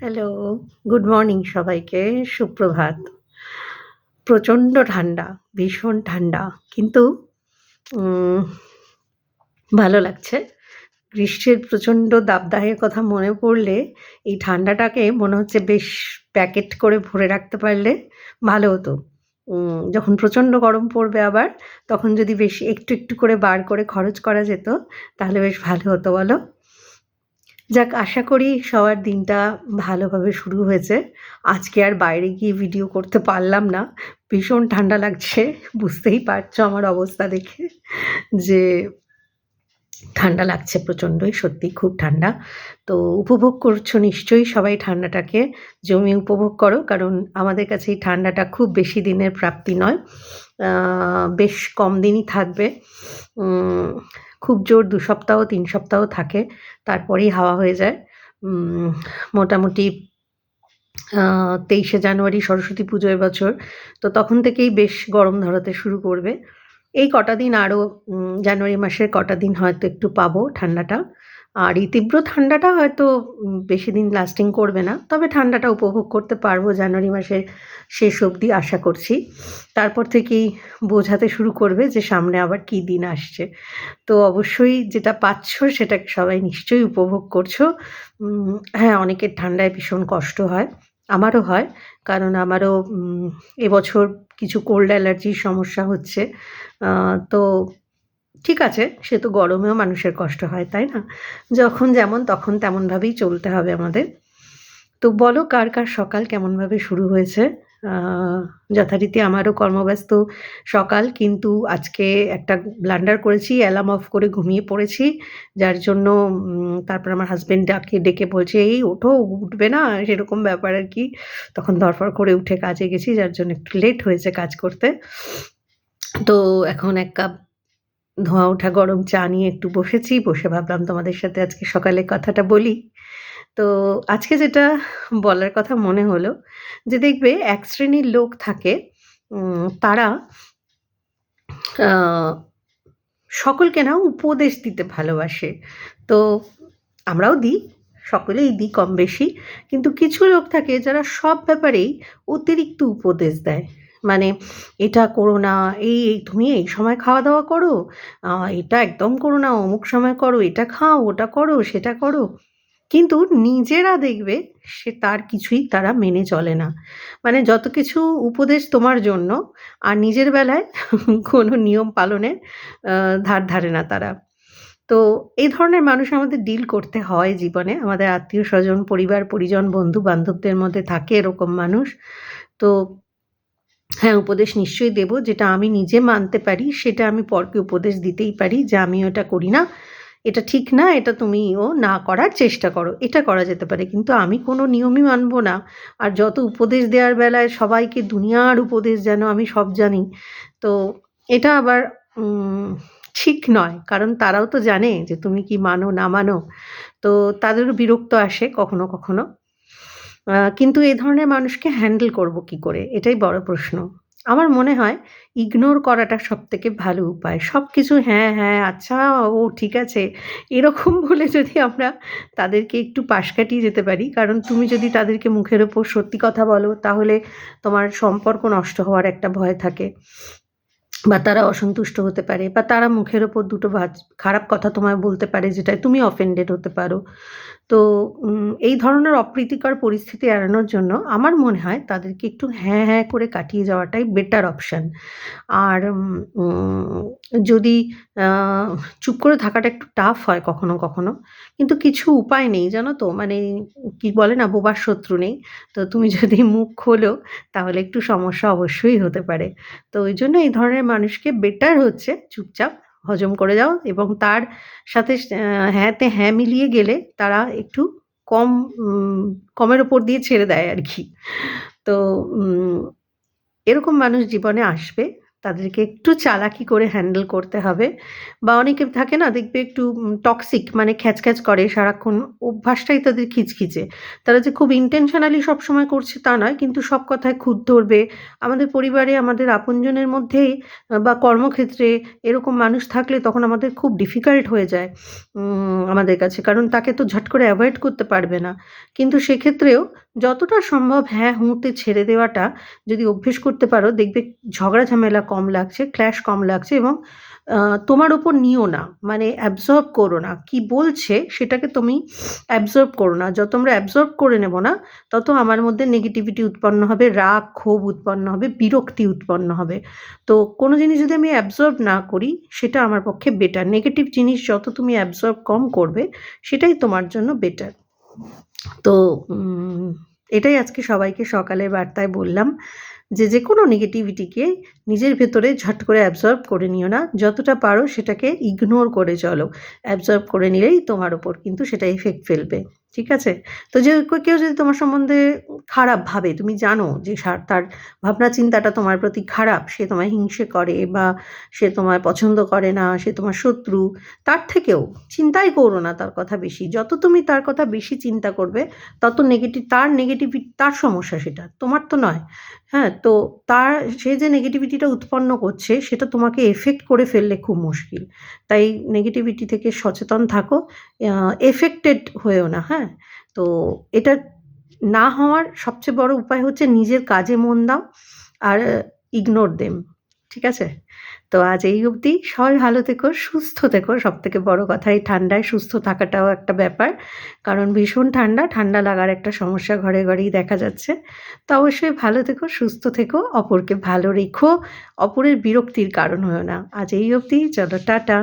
Hello, good morning সবাইকে, সুপ্রভাত। প্রচণ্ড ঠান্ডা, ভীষণ ঠান্ডা। কিন্তু উম ভালো লাগছে। গ্রীষ্মের প্রচণ্ড দাবদাহের কথা মনে পড়লে এই ঠান্ডাটাকে মনে হচ্ছে বেশ প্যাকেট করে ভরে রাখতে পারলে ভালো হতো। যখন প্রচণ্ড গরম পড়বে আবার, তখন যদি বেশ একটু, একটু করে বার করে খরচ করা যেত, তাহলে বেশ ভালো হতো বলো? যাক, আশা করি সবার দিনটা ভালোভাবে শুরু হয়েছে। আজকে আর বাইরে গিয়ে ভিডিও করতে পারলাম না। ভীষণ ঠান্ডা লাগছে। বুঝতেই পারছো আমার অবস্থা দেখে যে ঠান্ডা লাগছে প্রচণ্ডই, সত্যিই খুব ঠান্ডা। তো উপভোগ করছো নিশ্চয়ই সবাই ঠান্ডাটাকে। জমিয়ে উপভোগ করো। কারণ আমাদের কাছে এই ঠান্ডাটা খুব বেশি দিনের প্রাপ্তি নয়। আ বেশ কম দিনই থাকবে। উম খুব জোর ২ সপ্তাহ ৩ সপ্তাহ থাকে। তারপরেই হাওয়া হয়ে যায়। উম মোটামুটি আ ২৩শে জানুয়ারি সরস্বতী পুজো এবছর। তো তখন থেকেই বেশ গরম ধরাতে শুরু করবে। এই কটা দিন আরো জানুয়ারি মাসের কটা দিন হয়তো একটু পাবো ঠান্ডাটা। আর এই তীব্র ঠান্ডাটা হয়তো বেশিদিন লাস্টিং করবে না। তবে ঠান্ডাটা উপভোগ করতে পারবো জানুয়ারি মাসের শেষ অবধি আশা করছি। তারপর থেকেই বোঝাতে শুরু করবে যে সামনে আবার কী দিন আসছে। তো অবশ্যই যেটা পাচ্ছ সেটাকে সবাই নিশ্চয়ই উপভোগ করছো। হ্যাঁ, অনেকের ঠান্ডায় ভীষণ কষ্ট হয়। আমারও হয়। কারণ আমারও এবছর কিছু কোল্ড অ্যালার্জির সমস্যা হচ্ছে। তো ঠিক আছে, সে তো গরমেও মানুষের কষ্ট হয়, তাই না? যখন যেমন তখন তেমনভাবেই চলতে হবে আমাদের। তো বলো কার, কার সকাল কেমনভাবে শুরু হয়েছে? আ যথারীতি আমারও কর্মব্যস্ত সকাল। কিন্তু আজকে একটা ব্লান্ডার করেছি, অ্যালার্ম অফ করে ঘুমিয়ে পড়েছি। যার জন্য তারপর আমার হাসব্যান্ড ডেকে বলছে, "এই ওঠো, উঠবে না?" সেরকম ব্যাপার আরকি। তখন ধড়ফড় করে উঠে কাজে গেছি, যার জন্য একটু লেট হয়েছে কাজ করতে। তো এখন ১ কাপ ধোঁয়া ওঠা গরম চা নিয়ে একটু বসেছি। বসে ভাবলাম তোমাদের সাথে আজকে সকালে কথাটা বলি। তো আজকে যেটা বলার কথা মনে হলো যে দেখবে এক শ্রেণীর লোক থাকে তারা আ সকলকে না উপদেশ দিতে ভালোবাসে। তো আমরাও দিই, সকলেই দিই কম বেশি। কিন্তু কিছু লোক থাকে যারা সব ব্যাপারেই অতিরিক্ত উপদেশ দেয়। মানে এটা করো না, তুমি এই সময় খাওয়া-দাওয়া করো, আ এটা একদম করো না, অমুক সময় করো, এটা খাও, ওটা করো, সেটা করো। কিন্তু নিজেরা দেখবে তার কিছুই তারা মেনে চলে না। মানে যত কিছু উপদেশ তোমার জন্য, আর নিজের বেলায় কোনো নিয়ম পালনের আ ধার ধারে না তারা। তো এই ধরনের মানুষ আমাদের ডিল করতে হয় জীবনে। আমাদের আত্মীয়স্বজন, পরিবার-পরিজন, বন্ধু-বান্ধবদের মধ্যে থাকে এরকম মানুষ। তো হ্যাঁ, উপদেশ নিশ্চয়ই দেব। যেটা আমি নিজে মানতে পারি, সেটা আমি পরকে উপদেশ দিতেই পারি যে, "আমি এটা করি না। এটা ঠিক না। এটা তুমিও না করার চেষ্টা করো।" এটা করা যেতে পারে। কিন্তু আমি কোনো নিয়মই মানব না। আর যত উপদেশ দেওয়ার বেলায় সবাইকে দুনিয়ার উপদেশ যেন আমি সব জানি। তো এটা আবার উম ঠিক নয়। কারণ তারাও তো জানে যে তুমি কি মানো না মানো। তো তাদেরও বিরক্ত আসে কখনো, কখনো। কিন্তু এ ধরনের মানুষকে হ্যান্ডেল করব কি করে? এটাই বড় প্রশ্ন। আমার মনে হয় ইগনোর করাটা সবথেকে ভালো উপায়। সবকিছু হ্যাঁ, হ্যাঁ, আচ্ছা, ও ঠিক আছে। এরকম বলে যদি আমরা তাদেরকে একটু পাশ কাটিয়ে যেতে পারি। কারণ তুমি যদি তাদেরকে মুখের উপর সত্যি কথা বলো, তাহলে তোমার সম্পর্ক নষ্ট হওয়ার একটা ভয় থাকে। বা তারা অসন্তুষ্ট হতে পারে, বা তারা মুখের ওপর দুটো খারাপ কথা তোমায় বলতে পারে, যেটায় তুমি অফেন্ডেড হতে পারো। তো এই ধরনের অপ্রীতিকর পরিস্থিতি এড়ানোর জন্য আমার মনে হয় তাদেরকে একটু হ্যাঁ, হ্যাঁ করে কাটিয়ে যাওয়াটাই বেটার অপশন। আর যদি আ চুপ করে থাকাটা একটু টাফ হয় কখনো, কখনো। কিন্তু কিছু উপায় নেই, জানো তো? মানে কি বলে না, বোবার শত্রু নেই। তো তুমি যদি মুখ খোলো, তাহলে একটু সমস্যা অবশ্যই হতে পারে। তো ওইজন্য এই ধরনের মানুষকে বেটার হচ্ছে চুপচাপ হজম করে যাও, এবং তার সাথে হ্যাঁতে হ্যাঁ মিলিয়ে গেলে তারা একটু কম উম কমের ওপর দিয়ে ছেড়ে দেয় আরকি। তো উম এরকম মানুষ জীবনে আসবে। তাদেরকে একটু চালাকি করে হ্যান্ডেল করতে হবে। বা অনেকে থাকে না দেখবে একটু টক্সিক, মানে খ্যাচখ্যাচ করে সারাক্ষণ, অভ্যাসটাই তাদের খিচখিচে। তারা যে খুব ইনটেনশনালি সবসময় করছে তা নয়, কিন্তু সব কথায় খুঁত ধরবে। আমাদের পরিবারে আমাদের আপনজনের মধ্যেই বা কর্মক্ষেত্রে এরকম মানুষ থাকলে তখন আমাদের খুব ডিফিকাল্ট হয়ে যায় আমাদের কাছে। কারণ তাকে তো ঝট করে অ্যাভয়েড করতে পারবে না। কিন্তু সেক্ষেত্রেও যতটা সম্ভব হ্যাঁ, হুঁতে ছেড়ে দেওয়াটা যদি অভ্যেস করতে পারো, দেখবে ঝগড়া ঝামেলা কম লাগছে, ক্ল্যাশ কম লাগছে, এবং তোমার ওপর নিও না। মানে অ্যাবসর্ব করো না। কি বলছে সেটাকে তুমি অ্যাবসর্ব করো না। যত আমরা অ্যাবসর্ব করে নেব না, তত আমার মধ্যে নেগেটিভিটি উৎপন্ন হবে, রাগ, ক্ষোভ উৎপন্ন হবে, বিরক্তি উৎপন্ন হবে। তো কোনো জিনিস যদি আমি অ্যাবসর্ব না করি, সেটা আমার পক্ষে বেটার। নেগেটিভ জিনিস যত তুমি অ্যাবসর্ব কম করবে, সেটাই তোমার জন্য বেটার। তো এটাই আজকে সবাইকে সকালের বার্তায় বললাম, যে কোনো নেগেটিভিটিকে নিজের ভেতরে ঝট করে অ্যাবসর্ব করে নিও না। যতটা পারো সেটাকে ইগনোর করে চলো। অ্যাবসর্ব করে নিলেই তোমার ওপর কিন্তু সেটা ইফেক্ট ফেলবে। ঠিক আছে? তো যে কেউ যদি তোমার সম্বন্ধে খারাপ ভাবে, তুমি জানো যে তার ভাবনা চিন্তাটা তোমার প্রতি খারাপ, সে তোমায় হিংসে করে বা সে তোমায় পছন্দ করে না, সে তোমার শত্রু, তার থেকেও চিন্তাই করো না তার কথা বেশি। যত তুমি তার কথা বেশি চিন্তা করবে, তত তার সমস্যা, সেটা তোমার তো নয়। হ্যাঁ? তো সে যে নেগেটিভিটিটা উৎপন্ন করছে, সেটা তোমাকে এফেক্ট করে ফেললে খুব মুশকিল। তাই নেগেটিভিটি থেকে সচেতন থাকো, এফেক্টেড হয়েও না, হ্যাঁ? তো এটা না হওয়ার সবচেয়ে বড় উপায় হচ্ছে নিজের কাজে মন দাও আর ইগনোর দেম। ঠিক আছে? তো আজ এই অবধি। সবাই ভালো থেকো, সুস্থ থেকো। সবথেকে বড় কথা, এই ঠান্ডায় সুস্থ থাকাটাও একটা ব্যাপার। কারণ ভীষণ ঠান্ডা, ঠান্ডা লাগার একটা সমস্যা ঘরে ঘরেই দেখা যাচ্ছে। তো অবশ্যই ভালো থেকো, সুস্থ থেকো, অপরকে ভালো রেখো, অপরের বিরক্তির কারণ হয়ো না। আজ এই অবধি, চলো টাটা।